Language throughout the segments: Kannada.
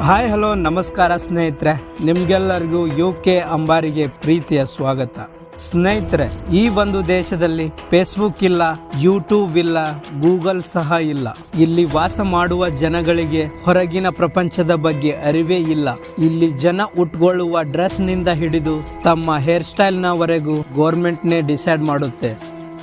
ಹಾಯ್ ಹಲೋ ನಮಸ್ಕಾರ ಸ್ನೇಹಿತರೆ, ನಿಮ್ಗೆಲ್ಲರಿಗೂ UK ಅಂಬಾರಿಗೆ ಪ್ರೀತಿಯ ಸ್ವಾಗತ. ಸ್ನೇಹಿತರೆ, ಈ ಒಂದು ದೇಶದಲ್ಲಿ ಫೇಸ್ಬುಕ್ ಇಲ್ಲ, ಯೂಟ್ಯೂಬ್ ಇಲ್ಲ, ಗೂಗಲ್ ಸಹ ಇಲ್ಲ. ಇಲ್ಲಿ ವಾಸ ಮಾಡುವ ಜನಗಳಿಗೆ ಹೊರಗಿನ ಪ್ರಪಂಚದ ಬಗ್ಗೆ ಅರಿವೇ ಇಲ್ಲ. ಇಲ್ಲಿ ಜನ ಉಟ್ಕೊಳ್ಳುವ ಡ್ರೆಸ್ ನಿಂದ ಹಿಡಿದು ತಮ್ಮ ಹೇರ್ ಸ್ಟೈಲ್ ನವರೆಗೂ ಗೌರ್ಮೆಂಟ್ನೇ ಡಿಸೈಡ್ ಮಾಡುತ್ತೆ.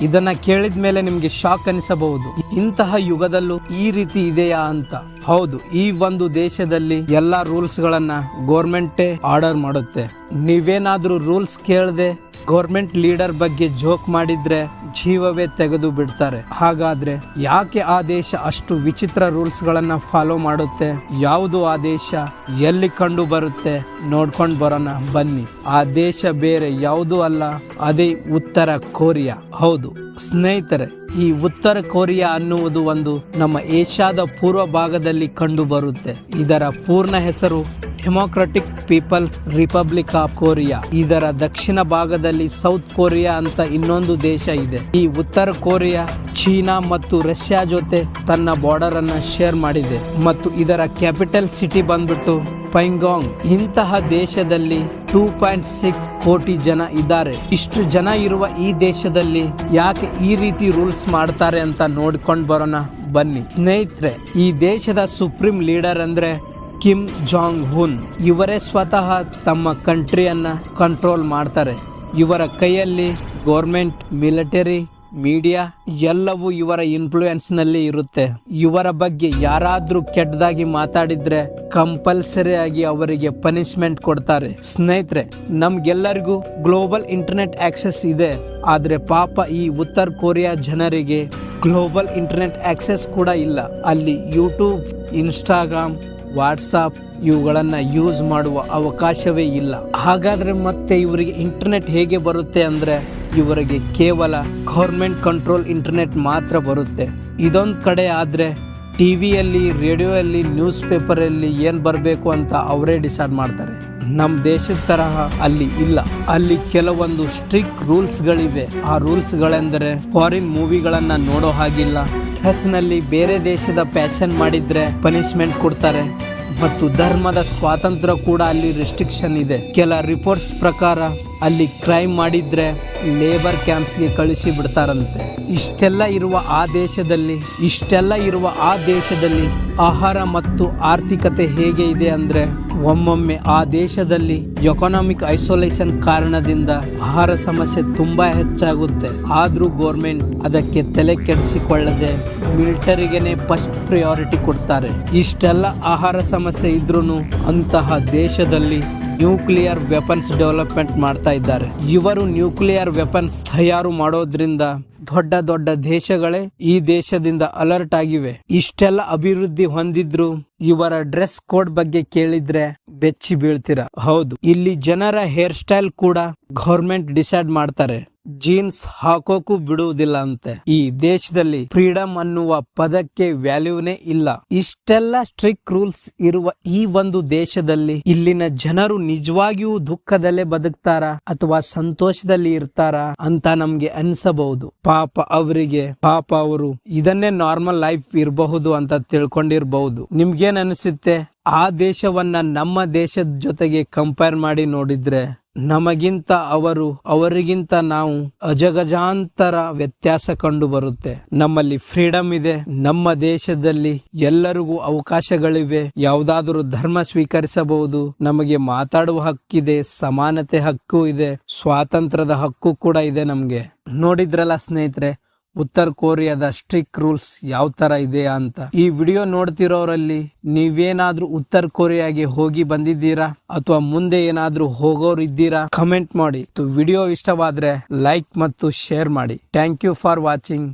ಇದನ್ನ ಕೇಳಿದ ಮೇಲೆ ನಿಮ್ಗೆ ಶಾಕ್ ಅನಿಸಬಹುದು. ಇಂತಹ ಯುಗದಲ್ಲೂ ಈ ರೀತಿ ಇದೆಯಾ ಅಂತ. ಹೌದು, ಈ ಒಂದು ದೇಶದಲ್ಲಿ ಎಲ್ಲಾ ರೂಲ್ಸ್ ಗಳನ್ನ ಗೌರ್ಮೆಂಟೇ ಆರ್ಡರ್ ಮಾಡುತ್ತೆ. ನೀವೇನಾದ್ರೂ ರೂಲ್ಸ್ ಕೇಳದೆ ಗೌರ್ಮೆಂಟ್ ಲೀಡರ್ ಬಗ್ಗೆ ಜೋಕ್ ಮಾಡಿದ್ರೆ ಜೀವವೇ ತೆಗೆದು ಬಿಡ್ತಾರೆ. ಹಾಗಾದ್ರೆ ಯಾಕೆ ಆ ದೇಶ ಅಷ್ಟು ವಿಚಿತ್ರ ರೂಲ್ಸ್ ಗಳನ್ನ ಫಾಲೋ ಮಾಡುತ್ತೆ? ಯಾವುದು ಆ ದೇಶ, ಎಲ್ಲಿ ಕಂಡು ಬರುತ್ತೆ, ನೋಡ್ಕೊಂಡು ಬರೋಣ ಬನ್ನಿ. ಆ ದೇಶ ಬೇರೆ ಯಾವುದೂ ಅಲ್ಲ, ಅದೇ ಉತ್ತರ ಕೊರಿಯಾ. ಹೌದು ಸ್ನೇಹಿತರೆ, ಈ ಉತ್ತರ ಕೊರಿಯಾ ಅನ್ನುವುದು ಒಂದು ನಮ್ಮ ಏಷ್ಯಾದ ಪೂರ್ವ ಭಾಗದಲ್ಲಿ ಕಂಡು ಬರುತ್ತೆ. ಇದರ ಪೂರ್ಣ ಹೆಸರು Democratic People's Republic of Korea. ಇದರ ದಕ್ಷಿಣ ಭಾಗದಲ್ಲಿ ಸೌತ್ ಕೊರಿಯಾ ಅಂತ ಇನ್ನೊಂದು ದೇಶ ಇದೆ. ಈ ಉತ್ತರ ಕೊರಿಯಾ ಚೀನಾ ಮತ್ತು ರಷ್ಯಾ ಜೊತೆ ತನ್ನ ಬಾರ್ಡರ್ ಅನ್ನ ಶೇರ್ ಮಾಡಿದೆ ಮತ್ತು ಇದರ ಕ್ಯಾಪಿಟಲ್ ಸಿಟಿ ಬಂದ್ಬಿಟ್ಟು ಪೈಂಗಾಂಗ್. ಇಂತಹ ದೇಶದಲ್ಲಿ 2.6 ಕೋಟಿ ಜನ ಇದ್ದಾರೆ. ಇಷ್ಟು ಜನ ಇರುವ ಈ ದೇಶದಲ್ಲಿ ಯಾಕೆ ಈ ರೀತಿ ರೂಲ್ಸ್ ಮಾಡ್ತಾರೆ ಅಂತ ನೋಡ್ಕೊಂಡು ಬರೋಣ ಬನ್ನಿ. ಸ್ನೇಹಿತರೆ, ಈ ದೇಶದ ಸುಪ್ರೀಂ ಲೀಡರ್ ಅಂದ್ರೆ ಕಿಮ್ ಜಾಂಗ್ ಹುನ್. ಇವರೇ ಸ್ವತಃ ತಮ್ಮ ಕಂಟ್ರಿಯನ್ನ ಕಂಟ್ರೋಲ್ ಮಾಡ್ತಾರೆ. ಇವರ ಕೈಯಲ್ಲಿ ಗೌರ್ಮೆಂಟ್, ಮಿಲಿಟರಿ, ಮೀಡಿಯಾ ಎಲ್ಲವೂ ಇವರ ಇನ್ಫ್ಲೂಯೆನ್ಸ್ ನಲ್ಲಿ ಇರುತ್ತೆ. ಇವರ ಬಗ್ಗೆ ಯಾರಾದ್ರೂ ಕೆಟ್ಟದಾಗಿ ಮಾತಾಡಿದ್ರೆ ಕಂಪಲ್ಸರಿ ಆಗಿ ಅವರಿಗೆ ಪನಿಷ್ಮೆಂಟ್ ಕೊಡ್ತಾರೆ. ಸ್ನೇಹಿತರೆ, ನಮ್ಗೆಲ್ಲರಿಗೂ ಗ್ಲೋಬಲ್ ಇಂಟರ್ನೆಟ್ ಆಕ್ಸೆಸ್ ಇದೆ. ಆದ್ರೆ ಪಾಪ ಈ ಉತ್ತರ ಕೊರಿಯಾ ಜನರಿಗೆ ಗ್ಲೋಬಲ್ ಇಂಟರ್ನೆಟ್ ಆಕ್ಸೆಸ್ ಕೂಡ ಇಲ್ಲ. ಅಲ್ಲಿ ಯೂಟ್ಯೂಬ್, ಇನ್ಸ್ಟಾಗ್ರಾಮ್, ವಾಟ್ಸಾಪ್ ಇವುಗಳನ್ನ ಯೂಸ್ ಮಾಡುವ ಅವಕಾಶವೇ ಇಲ್ಲ. ಹಾಗಾದ್ರೆ ಮತ್ತೆ ಇವರಿಗೆ ಇಂಟರ್ನೆಟ್ ಹೇಗೆ ಬರುತ್ತೆ ಅಂದ್ರೆ ಇವರಿಗೆ ಕೇವಲ ಗೌರ್ಮೆಂಟ್ ಕಂಟ್ರೋಲ್ ಇಂಟರ್ನೆಟ್ ಮಾತ್ರ ಬರುತ್ತೆ. ಇದೊಂದು ಕಡೆ ಆದ್ರೆ ಟಿವಿಯಲ್ಲಿ, ರೇಡಿಯೋಯಲ್ಲಿ, ನ್ಯೂಸ್ ಪೇಪರಲ್ಲಿ ಏನ್ ಬರಬೇಕು ಅಂತ ಅವರೇ ಡಿಸೈಡ್ ಮಾಡ್ತಾರೆ. ನಮ್ಮ ದೇಶದ ತರಹ ಅಲ್ಲಿ ಇಲ್ಲ. ಅಲ್ಲಿ ಕೆಲವೊಂದು ಸ್ಟ್ರಿಕ್ಟ್ ರೂಲ್ಸ್ ಗಳಿವೆ. ಆ ರೂಲ್ಸ್ ಗಳೆಂದರೆ ಫಾರಿನ್ ಮೂವಿಗಳನ್ನ ನೋಡೋ ಹಾಗಿಲ್ಲ, ಡ್ರೆಸ್ನಲ್ಲಿ ಬೇರೆ ದೇಶದ ಫ್ಯಾಷನ್ ಮಾಡಿದ್ರೆ ಪನಿಷ್ಮೆಂಟ್ ಕೊಡ್ತಾರೆ ಮತ್ತು ಧರ್ಮದ ಸ್ವಾತಂತ್ರ್ಯ ಕೂಡ ಅಲ್ಲಿ ರೆಸ್ಟ್ರಿಕ್ಷನ್ ಇದೆ. ಕೆಲ ರಿಪೋರ್ಟ್ಸ್ ಪ್ರಕಾರ ಅಲ್ಲಿ ಕ್ರೈಮ್ ಮಾಡಿದ್ರೆ ಲೇಬರ್ ಕ್ಯಾಂಪ್ಸ್ಗೆ ಕಳಿಸಿ ಬಿಡ್ತಾರಂತೆ. ಇಷ್ಟೆಲ್ಲ ಇರುವ ಆ ದೇಶದಲ್ಲಿ ಆಹಾರ ಮತ್ತು ಆರ್ಥಿಕತೆ ಹೇಗೆ ಇದೆ ಅಂದ್ರೆ ಒಮ್ಮೊಮ್ಮೆ ಆ ದೇಶದಲ್ಲಿ ಎಕಾನಮಿಕ್ ಐಸೋಲೇಷನ್ ಕಾರಣದಿಂದ ಆಹಾರ ಸಮಸ್ಯೆ ತುಂಬಾ ಹೆಚ್ಚಾಗುತ್ತೆ. ಆದ್ರೂ ಗೌರ್ಮೆಂಟ್ ಅದಕ್ಕೆ ತಲೆ ಕೆಡಿಸಿಕೊಳ್ಳದೆ ಮಿಲಿಟರಿಗೆನೆ ಫಸ್ಟ್ ಪ್ರಿಯಾರಿಟಿ ಕೊಡ್ತಾರೆ. ಇಷ್ಟೆಲ್ಲ ಆಹಾರ ಸಮಸ್ಯೆ ಇದ್ರೂ ಅಂತಹ ದೇಶದಲ್ಲಿ ನ್ಯೂಕ್ಲಿಯರ್ ವೆಪನ್ಸ್ ಡೆವಲಪ್ಮೆಂಟ್ ಮಾಡ್ತಾ ಇದ್ದಾರೆ. ಇವರು ನ್ಯೂಕ್ಲಿಯರ್ ವೆಪನ್ಸ್ ತಯಾರು ಮಾಡೋದ್ರಿಂದ ದೊಡ್ಡ ದೊಡ್ಡ ದೇಶಗಳೇ ಈ ದೇಶದಿಂದ ಅಲರ್ಟ್ ಆಗಿವೆ. ಇಷ್ಟೆಲ್ಲ ಅಭಿವೃದ್ಧಿ ಹೊಂದಿದ್ರು ಇವರ ಡ್ರೆಸ್ ಕೋಡ್ ಬಗ್ಗೆ ಕೇಳಿದ್ರೆ ಬೆಚ್ಚಿ ಬೀಳ್ತೀರಾ. ಹೌದು, ಇಲ್ಲಿ ಜನರ ಹೇರ್ ಸ್ಟೈಲ್ ಕೂಡ ಗೌರ್ಮೆಂಟ್ ಡಿಸೈಡ್ ಮಾಡ್ತಾರೆ. ಜೀನ್ಸ್ ಹಾಕೋಕು ಬಿಡುವುದಿಲ್ಲ ಅಂತೆ. ಈ ದೇಶದಲ್ಲಿ ಫ್ರೀಡಮ್ ಅನ್ನುವ ಪದಕ್ಕೆ ವ್ಯಾಲ್ಯೂನೇ ಇಲ್ಲ. ಇಷ್ಟೆಲ್ಲ ಸ್ಟ್ರಿಕ್ಟ್ ರೂಲ್ಸ್ ಇರುವ ಈ ಒಂದು ದೇಶದಲ್ಲಿ ಇಲ್ಲಿನ ಜನರು ನಿಜವಾಗಿಯೂ ದುಃಖದಲ್ಲೇ ಬದುಕ್ತಾರ ಅಥವಾ ಸಂತೋಷದಲ್ಲಿ ಇರ್ತಾರ ಅಂತ ನಮ್ಗೆ ಅನ್ಸಬಹುದು. ಪಾಪ ಅವರು ಇದನ್ನೇ ನಾರ್ಮಲ್ ಲೈಫ್ ಇರಬಹುದು ಅಂತ ತಿಳ್ಕೊಂಡಿರ್ಬಹುದು. ನಿಮ್ಗೇನ್ ಅನಿಸುತ್ತೆ? ಆ ದೇಶವನ್ನ ನಮ್ಮ ದೇಶದ ಜೊತೆಗೆ ಕಂಪೇರ್ ಮಾಡಿ ನೋಡಿದ್ರೆ ನಮಗಿಂತ ಅವರಿಗಿಂತ ನಾವು ಅಜಗಜಾಂತರ ವ್ಯತ್ಯಾಸ ಕಂಡು ಬರುತ್ತೆ. ನಮ್ಮಲ್ಲಿ ಫ್ರೀಡಮ್ ಇದೆ. ನಮ್ಮ ದೇಶದಲ್ಲಿ ಎಲ್ಲರಿಗೂ ಅವಕಾಶಗಳಿವೆ. ಯಾವುದಾದರೂ ಧರ್ಮ ಸ್ವೀಕರಿಸಬಹುದು. ನಮಗೆ ಮಾತಾಡುವ ಹಕ್ಕಿದೆ, ಸಮಾನತೆ ಹಕ್ಕು ಇದೆ, ಸ್ವಾತಂತ್ರ್ಯದ ಹಕ್ಕು ಕೂಡ ಇದೆ ನಮ್ಗೆ. ನೋಡಿದ್ರಲ್ಲ ಸ್ನೇಹಿತರೆ, ಉತ್ತರ ಕೊರಿಯಾದ ಸ್ಟ್ರಿಕ್ಟ್ ರೂಲ್ಸ್ ಯಾವ ತರ ಇದೆ ಅಂತ. ಈ ವಿಡಿಯೋ ನೋಡ್ತಿರೋರಲ್ಲಿ ನೀವೇನಾದ್ರೂ ಉತ್ತರ ಕೊರಿಯಾಗೆ ಹೋಗಿ ಬಂದಿದ್ದೀರಾ ಅಥವಾ ಮುಂದೆ ಏನಾದ್ರೂ ಹೋಗೋರು ಇದ್ದೀರಾ? ಕಮೆಂಟ್ ಮಾಡಿ. ವಿಡಿಯೋ ಇಷ್ಟವಾದ್ರೆ ಲೈಕ್ ಮತ್ತು ಶೇರ್ ಮಾಡಿ. Thank you for watching.